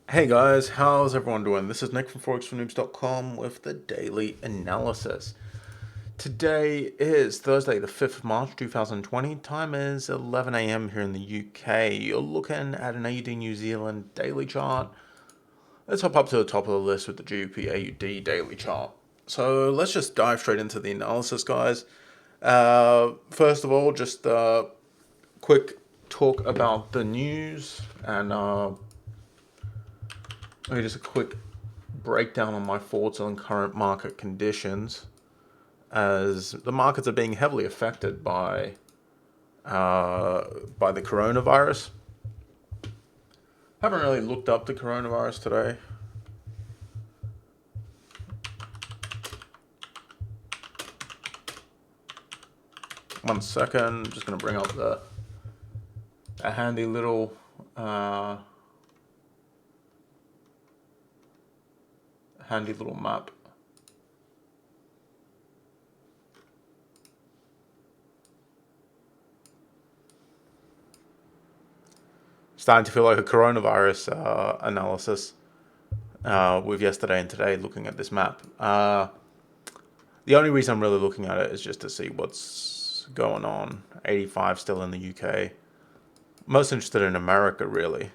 Hey guys, how's everyone doing? This is Nick from ForexForNoobs.com with the daily analysis. Today is Thursday, the 5th of March 2020. Time is 11 a.m. here in the UK. You're looking at an AUD New Zealand daily chart. Let's hop up to the top of the list with the GBP AUD daily chart. So let's just dive straight into the analysis, guys. First of all, just a quick talk about the news and maybe just a quick breakdown on my thoughts on current market conditions, as the markets are being heavily affected by the coronavirus. Haven't really looked up the coronavirus today. One second, just going to bring up a handy little map. Starting to feel like a coronavirus analysis with yesterday and today looking at this map. The only reason I'm really looking at it is just to see what's going on. 85 still in the UK. Most interested in America, really.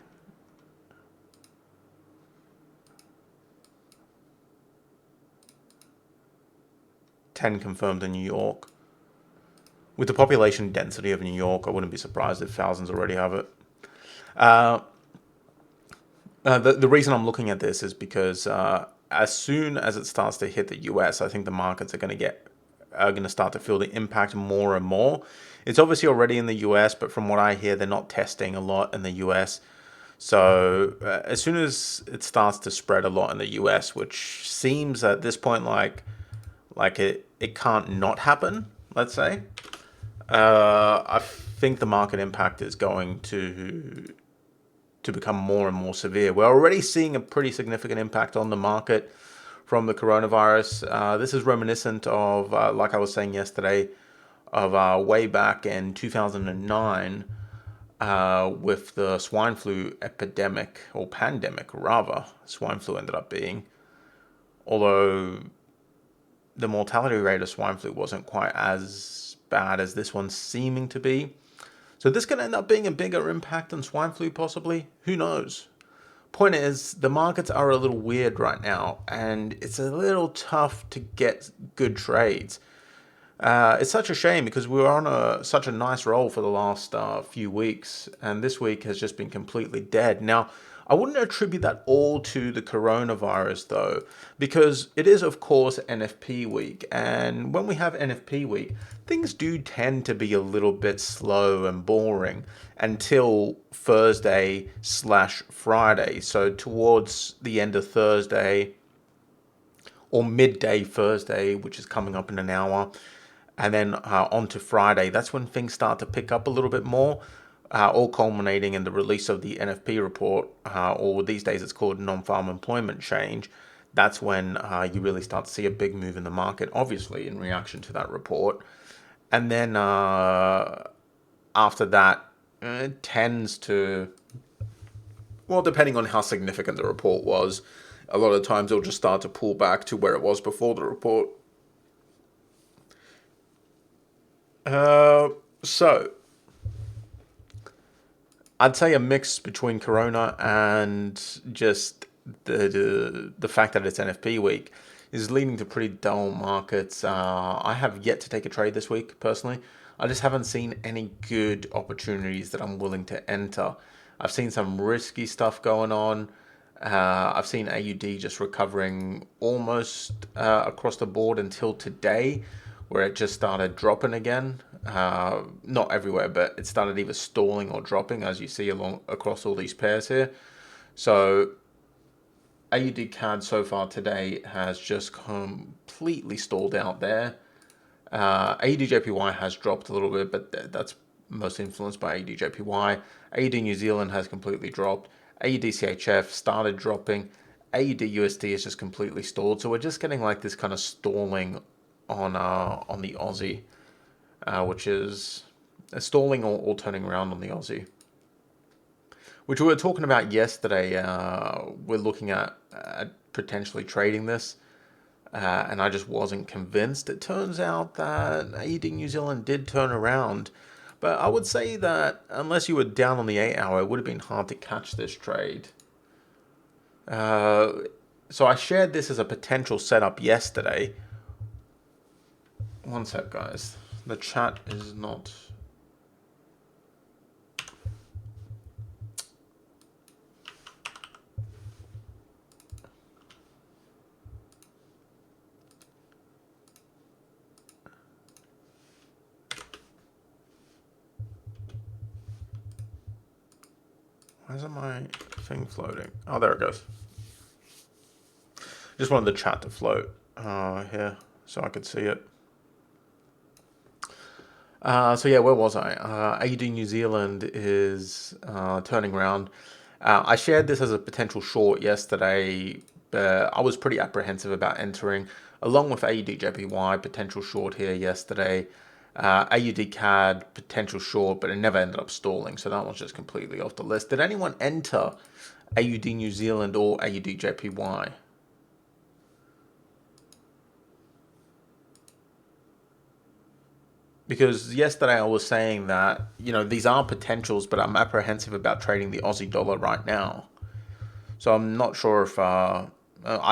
$10 confirmed in New York. With the population density of New York, I wouldn't be surprised if thousands already have it. The reason I'm looking at this is because as soon as it starts to hit the US, I think the markets are going to start to feel the impact more and more. It's obviously already in the US, but from what I hear, they're not testing a lot in the US. So as soon as it starts to spread a lot in the US, which seems at this point like it can't not happen, let's say, I think the market impact is going to become more and more severe. We're already seeing a pretty significant impact on the market from the coronavirus. This is reminiscent of, like I was saying yesterday, of way back in 2009 with the swine flu epidemic, or pandemic rather. Swine flu ended up being. Although the mortality rate of swine flu wasn't quite as bad as this one's seeming to be. So this could end up being a bigger impact than swine flu, possibly. Who knows? Point is, the markets are a little weird right now, and it's a little tough to get good trades. It's such a shame because we were on such a nice roll for the last few weeks, and this week has just been completely dead. Now, I wouldn't attribute that all to the coronavirus, though, because it is, of course, NFP week. And when we have NFP week, things do tend to be a little bit slow and boring until Thursday/Friday. So towards the end of Thursday or midday Thursday, which is coming up in an hour, and then on to Friday, that's when things start to pick up a little bit more. All culminating in the release of the NFP report, or these days it's called non-farm employment change. That's when you really start to see a big move in the market, obviously in reaction to that report. And then after that, it tends to, well, depending on how significant the report was, a lot of times it'll just start to pull back to where it was before the report. So I'd say a mix between Corona and just the fact that it's NFP week is leading to pretty dull markets. I have yet to take a trade this week, personally. I just haven't seen any good opportunities that I'm willing to enter. I've seen some risky stuff going on. I've seen AUD just recovering almost across the board until today, where it just started dropping again. Not everywhere, but it started either stalling or dropping, as you see across all these pairs here. So AUD CAD so far today has just completely stalled out there. AUDJPY has dropped a little bit, but that's mostly influenced by AUDJPY. AUD New Zealand has completely dropped. AUDCHF started dropping. AUDUSD is just completely stalled. So we're just getting like this kind of stalling on the Aussie, which is stalling or turning around on the Aussie. which we were talking about yesterday. We're looking at potentially trading this, and I just wasn't convinced. It turns out that AUD New Zealand did turn around, but I would say that unless you were down on the 8-hour, it would have been hard to catch this trade. So I shared this as a potential setup yesterday. One sec, guys. The chat is not... Why isn't my thing floating? Oh, there it goes. Just wanted the chat to float here so I could see it. So yeah, where was I? AUD New Zealand is turning around. I shared this as a potential short yesterday, but I was pretty apprehensive about entering, along with AUDJPY, potential short here yesterday. AUD CAD, potential short, but it never ended up stalling, so that one's just completely off the list. Did anyone enter AUD New Zealand or AUDJPY? Because yesterday I was saying that, you know, these are potentials, but I'm apprehensive about trading the Aussie dollar right now. So I'm not sure if, I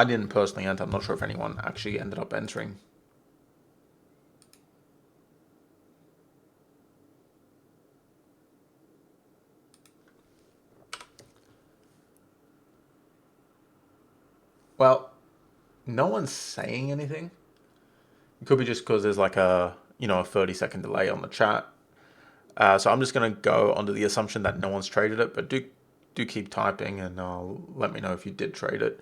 didn't personally enter, I'm not sure if anyone actually ended up entering. Well, no one's saying anything. It could be just because there's like a, you know, a 30-second delay on the chat. So I'm just going to go under the assumption that no one's traded it, but do keep typing and let me know if you did trade it.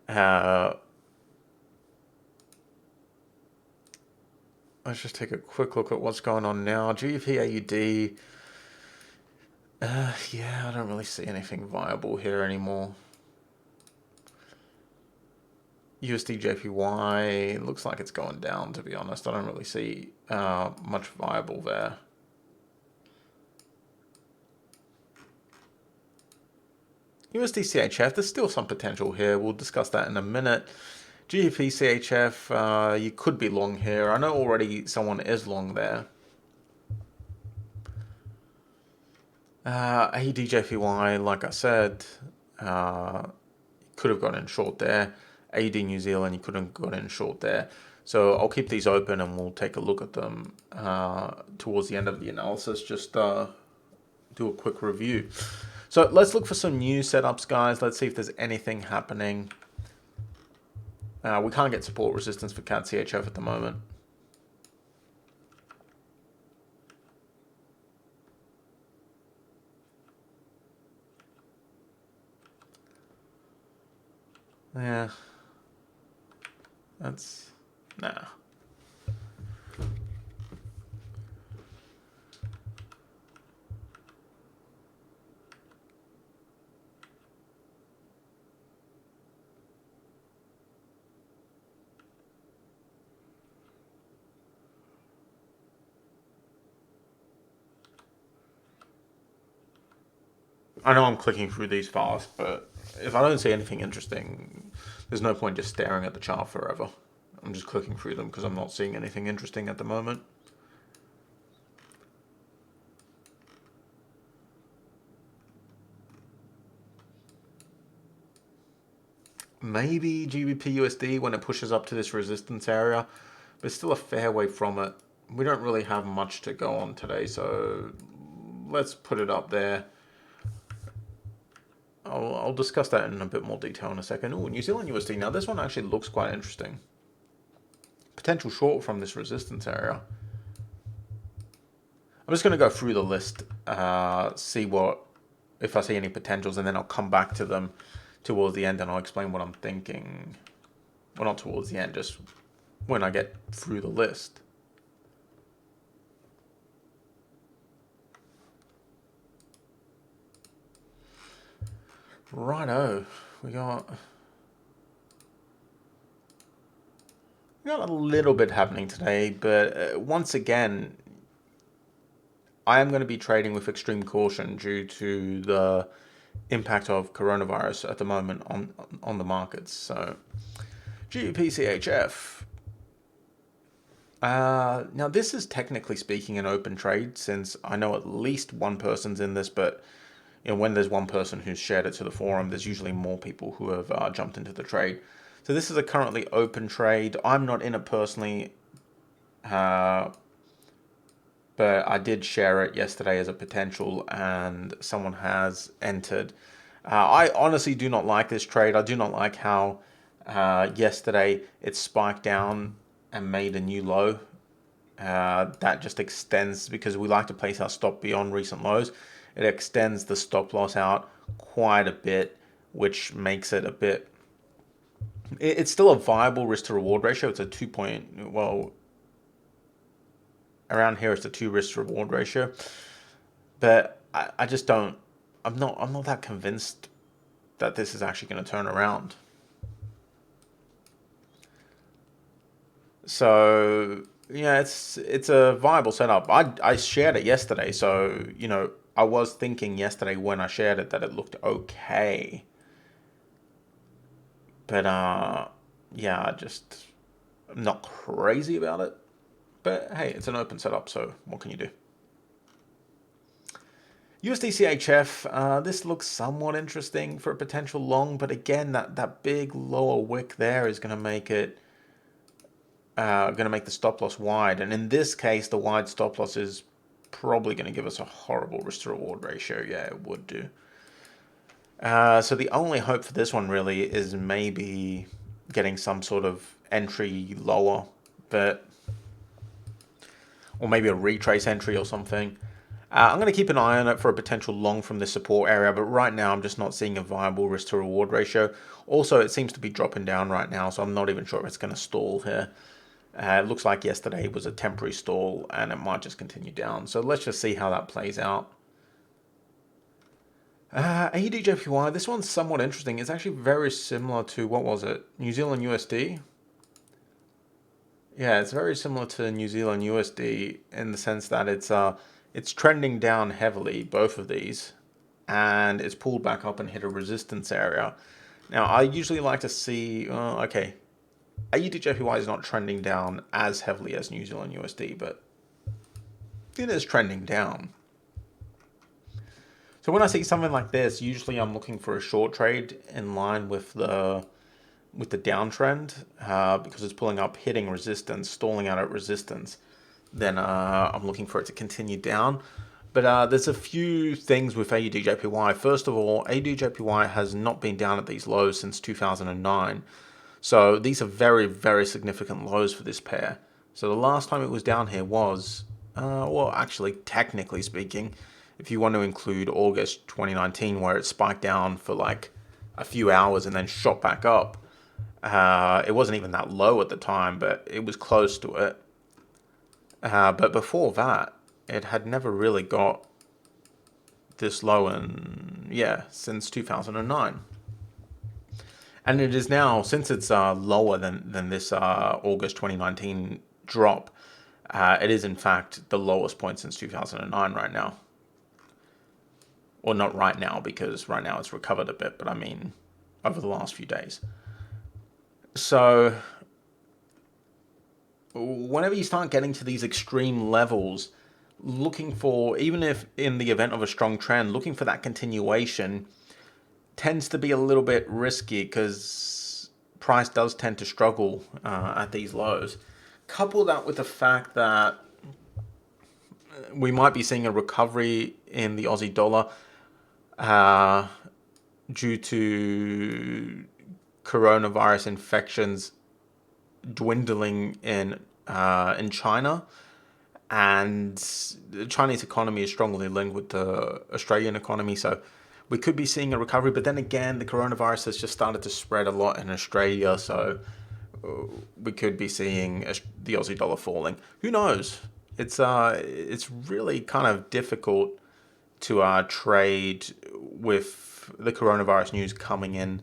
Let's just take a quick look at what's going on now. GBP AUD. Yeah, I don't really see anything viable here anymore. USDJPY looks like it's going down, to be honest. I don't really see much viable there. USDCHF, there's still some potential here. We'll discuss that in a minute. GBPCHF, you could be long here. I know already someone is long there. AUDJPY, like I said, could have gone in short there. AUD New Zealand, you couldn't have gone in short there. So I'll keep these open and we'll take a look at them towards the end of the analysis. Just do a quick review. So let's look for some new setups, guys. Let's see if there's anything happening. We can't get support resistance for CAD CHF at the moment. Yeah. That's... nah. I know I'm clicking through these fast, but if I don't see anything interesting, there's no point just staring at the chart forever. I'm just clicking through them because I'm not seeing anything interesting at the moment. Maybe GBPUSD when it pushes up to this resistance area, but it's still a fair way from it. We don't really have much to go on today, so let's put it up there. I'll discuss that in a bit more detail in a second. Oh, New Zealand USD. Now this one actually looks quite interesting. Potential short from this resistance area. I'm just going to go through the list, see if I see any potentials, and then I'll come back to them towards the end and I'll explain what I'm thinking. Well, not towards the end, just when I get through the list. Righto, we got a little bit happening today, but once again, I am going to be trading with extreme caution due to the impact of coronavirus at the moment on the markets. So GBPCHF. Now this is technically speaking an open trade, since I know at least one person's in this, but when there's one person who's shared it to the forum, there's usually more people who have jumped into the trade. So this is a currently open trade. I'm not in it personally, but I did share it yesterday as a potential, and someone has entered. I honestly do not like this trade. I do not like how yesterday it spiked down and made a new low. That just extends, because we like to place our stop beyond recent lows. It extends the stop loss out quite a bit, which makes it a bit... It's still a viable risk to reward ratio. It's a 2 well, around here it's a 2 risk to reward ratio. But I just don't... I'm not that convinced that this is actually going to turn around. So yeah, it's a viable setup. I shared it yesterday, so I was thinking yesterday when I shared it that it looked okay. But yeah, I'm not crazy about it. But hey, it's an open setup, so what can you do? USDCHF, this looks somewhat interesting for a potential long, but again, that big lower wick there is going to make it the stop loss wide, and in this case, the wide stop loss is probably going to give us a horrible risk to reward ratio. Yeah, it would do. So the only hope for this one really is maybe getting some sort of entry lower, or maybe a retrace entry or something. I'm going to keep an eye on it for a potential long from this support area, but right now I'm just not seeing a viable risk to reward ratio. Also, it seems to be dropping down right now, so I'm not even sure if it's going to stall here. It looks like yesterday was a temporary stall, and it might just continue down. So let's just see how that plays out. AUDJPY, this one's somewhat interesting. It's actually very similar to, what was it, New Zealand USD? Yeah, it's very similar to New Zealand USD in the sense that it's trending down heavily, both of these, and it's pulled back up and hit a resistance area. Now, I usually like to see, okay, AUDJPY is not trending down as heavily as New Zealand USD, but it is trending down. So when I see something like this, usually I'm looking for a short trade in line with the downtrend, because it's pulling up, hitting resistance, stalling out at resistance. Then I'm looking for it to continue down. But there's a few things with AUDJPY. First of all, AUDJPY has not been down at these lows since 2009. So these are very, very significant lows for this pair. So the last time it was down here was, well, actually, technically speaking, if you want to include August 2019, where it spiked down for like a few hours and then shot back up. It wasn't even that low at the time, but it was close to it. But before that, it had never really got this low since 2009. And it is now, since it's lower than this August 2019 drop, it is in fact the lowest point since 2009 right now. Or not right now, because right now it's recovered a bit, but I mean over the last few days. So whenever you start getting to these extreme levels, looking for, even if in the event of a strong trend, looking for that continuation tends to be a little bit risky, because price does tend to struggle at these lows. Couple that with the fact that we might be seeing a recovery in the Aussie dollar due to coronavirus infections dwindling in China, and the Chinese economy is strongly linked with the Australian economy, so we could be seeing a recovery. But then again, the coronavirus has just started to spread a lot in Australia, so we could be seeing the Aussie dollar falling. Who knows? It's really kind of difficult to trade with the coronavirus news coming in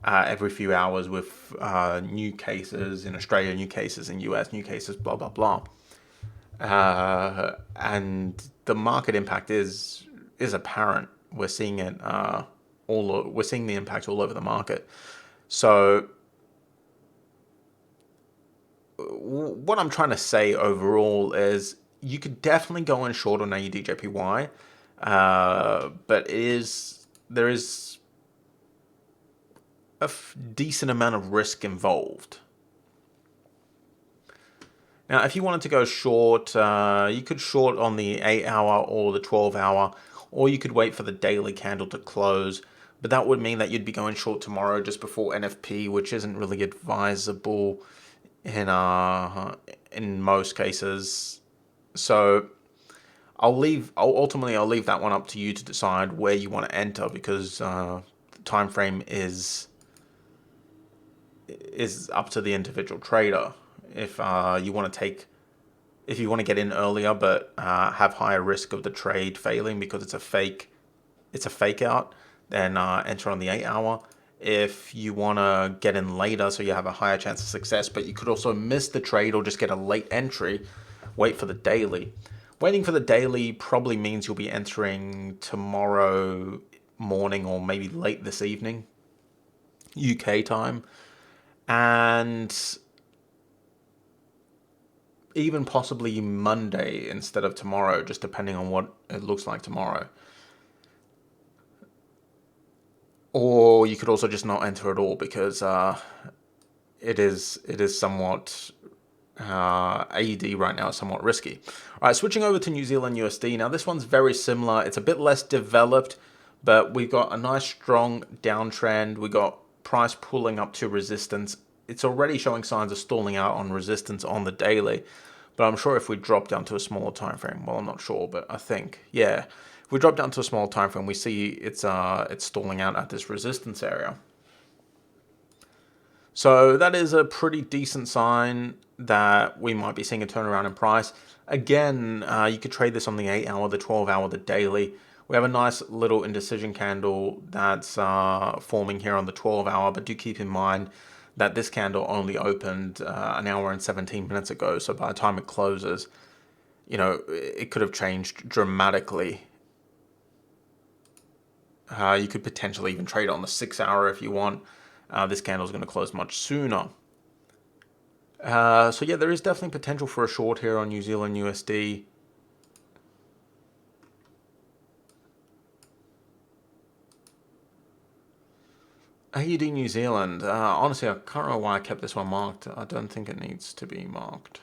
every few hours, with new cases in Australia, new cases in US, new cases, blah, blah, blah. And the market impact is apparent. We're seeing it we're seeing the impact all over the market. So what I'm trying to say overall is you could definitely go in short on AUDJPY, but there is a decent amount of risk involved. Now, if you wanted to go short, you could short on the 8-hour or the 12-hour, or you could wait for the daily candle to close. But that would mean that you'd be going short tomorrow just before NFP, which isn't really advisable in most cases. So I'll leave that one up to you to decide where you want to enter, because the time frame is up to the individual trader. If you want to get in earlier but have higher risk of the trade failing because it's a fake out, then enter on the 8-hour. If you want to get in later so you have a higher chance of success, but you could also miss the trade or just get a late entry, wait for the daily. Waiting for the daily probably means you'll be entering tomorrow morning or maybe late this evening, UK time, and even possibly Monday instead of tomorrow, just depending on what it looks like tomorrow. Or you could also just not enter at all, because it is somewhat AUD right now is somewhat risky. All right, switching over to New Zealand USD. Now this one's very similar. It's a bit less developed, but we've got a nice strong downtrend. We got price pulling up to resistance. It's already showing signs of stalling out on resistance on the daily, but I'm sure if we drop down to a smaller time frame, well, I'm not sure, but I think, yeah, if we drop down to a small time frame, we see it's stalling out at this resistance area. So that is a pretty decent sign that we might be seeing a turnaround in price. Again, you could trade this on the 8-hour, the 12-hour, the daily. We have a nice little indecision candle that's forming here on the 12-hour, but do keep in mind that this candle only opened an hour and 17 minutes ago. So by the time it closes, you know, it could have changed dramatically. You could potentially even trade on the 6-hour if you want. This candle is going to close much sooner. So yeah, there is definitely potential for a short here on New Zealand USD. AUD New Zealand. Honestly, I can't remember why I kept this one marked. I don't think it needs to be marked.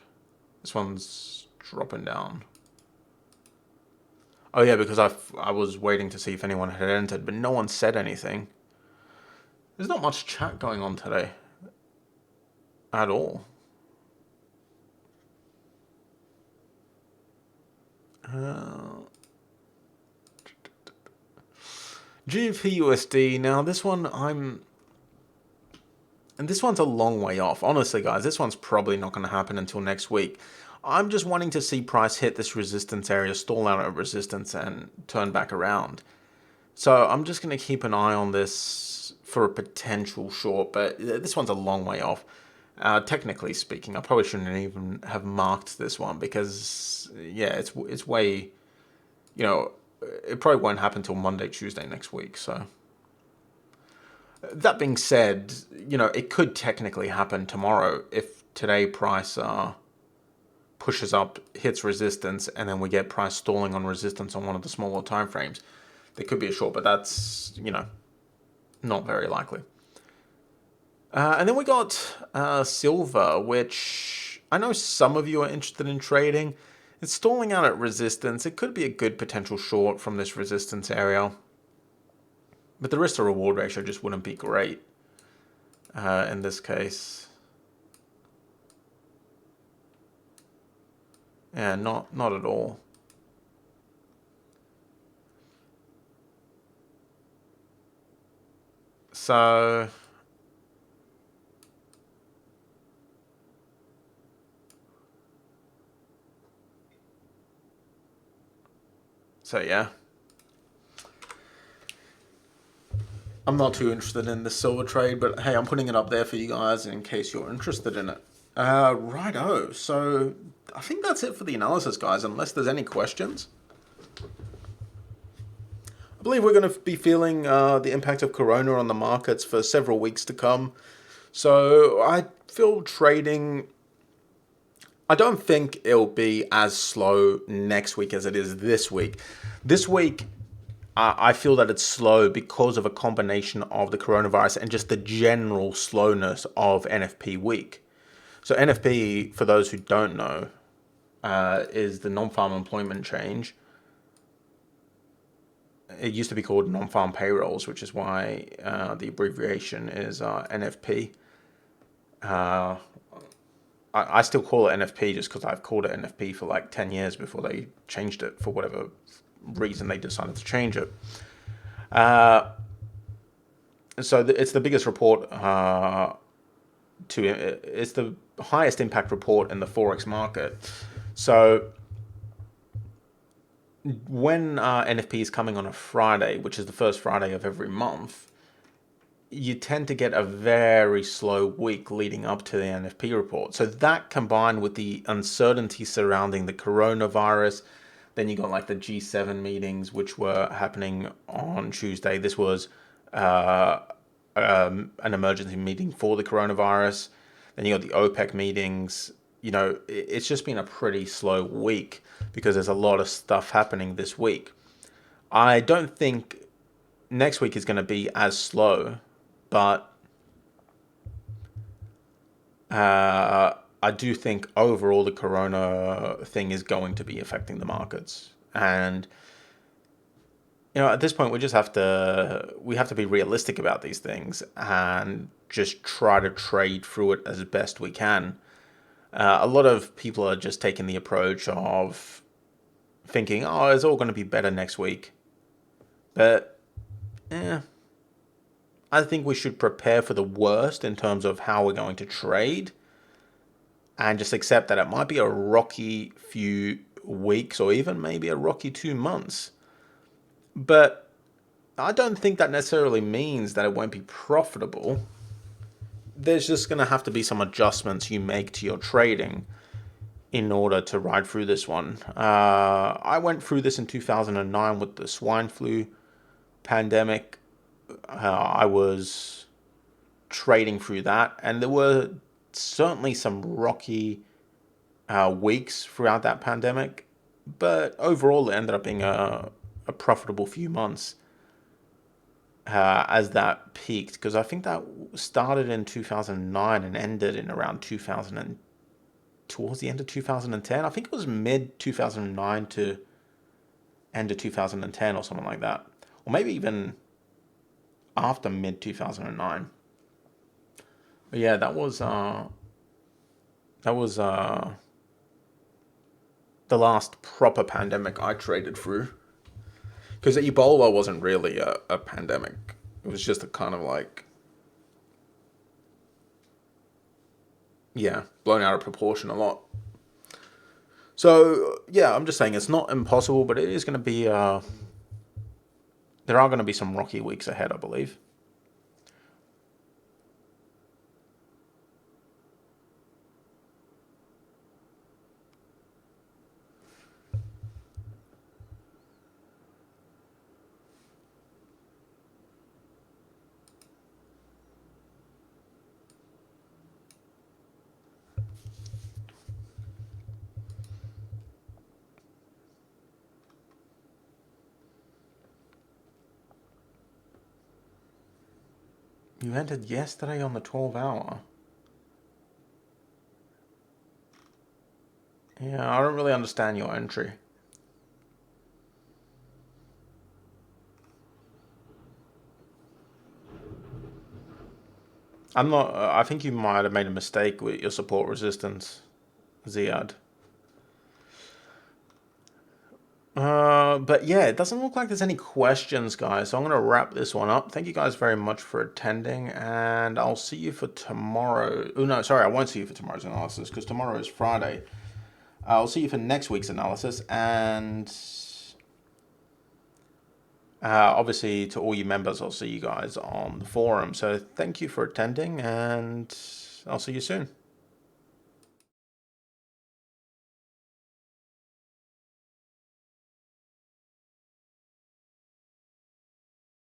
This one's dropping down. Oh yeah, because I was waiting to see if anyone had entered, but no one said anything. There's not much chat going on today at all. GBPUSD. Now this one this one's a long way off. Honestly, guys, this one's probably not going to happen until next week. I'm just wanting to see price hit this resistance area, stall out at resistance, and turn back around. So I'm just going to keep an eye on this for a potential short, but this one's a long way off. Technically speaking, I probably shouldn't even have marked this one because, yeah, it's way, you know, it probably won't happen until Monday, Tuesday next week. So that being said, you know, it could technically happen tomorrow if today price pushes up, hits resistance, and then we get price stalling on resistance on one of the smaller time frames. There could be a short, but that's, you know, not very likely. And then we got silver, which I know some of you are interested in trading. It's stalling out at resistance. It could be a good potential short from this resistance area, but the risk to reward ratio just wouldn't be great in this case. Yeah, not at all. So yeah, I'm not too interested in the silver trade, but hey, I'm putting it up there for you guys in case you're interested in it. Righto. So I think that's it for the analysis, guys, unless there's any questions. I believe we're going to be feeling the impact of Corona on the markets for several weeks to come. So I feel trading, I don't think it'll be as slow next week as it is this week. This week, I feel that it's slow because of a combination of the coronavirus and just the general slowness of NFP week. So NFP, for those who don't know, is the non-farm employment change. It used to be called non-farm payrolls, which is why the abbreviation is NFP. I still call it NFP just because I've called it NFP for like 10 years before they changed it for whatever reason they decided to change it. So it's the biggest report it's the highest impact report in the Forex market. So when NFP is coming on a Friday, which is the first Friday of every month, you tend to get a very slow week leading up to the NFP report. So that combined with the uncertainty surrounding the coronavirus, then you got like the G7 meetings, which were happening on Tuesday. This was an emergency meeting for the coronavirus. Then you got the OPEC meetings. You know, it's just been a pretty slow week because there's a lot of stuff happening this week. I don't think next week is going to be as slow, but I do think overall the corona thing is going to be affecting the markets. And you know, at this point, we have to be realistic about these things and just try to trade through it as best we can. A lot of people are just taking the approach of thinking, oh, it's all going to be better next week. But I think we should prepare for the worst in terms of how we're going to trade and just accept that it might be a rocky few weeks or even maybe a rocky 2 months. But I don't think that necessarily means that it won't be profitable. There's just going to have to be some adjustments you make to your trading in order to ride through this one. I went through this in 2009 with the swine flu pandemic. I was trading through that, and there were certainly some rocky weeks throughout that pandemic, but overall it ended up being a profitable few months as that peaked, because I think that started in 2009 and ended in around 2000 and towards the end of 2010. I think it was mid 2009 to end of 2010 or something like that, or maybe even after mid 2009. But yeah, that was the last proper pandemic I traded through. Because Ebola wasn't really a pandemic. It was just a kind of like, blown out of proportion a lot. So, yeah, I'm just saying it's not impossible, but it is going to be, there are going to be some rocky weeks ahead, I believe. You entered yesterday on the 12-hour. Yeah, I don't really understand your entry. I'm not. I think you might have made a mistake with your support resistance, Ziad. But yeah, it doesn't look like there's any questions, guys. So I'm going to wrap this one up. Thank you guys very much for attending, and I'll see you for tomorrow. Oh, no, sorry, I won't see you for tomorrow's analysis because tomorrow is Friday. I'll see you for next week's analysis, and obviously to all you members, I'll see you guys on the forum. So thank you for attending, and I'll see you soon.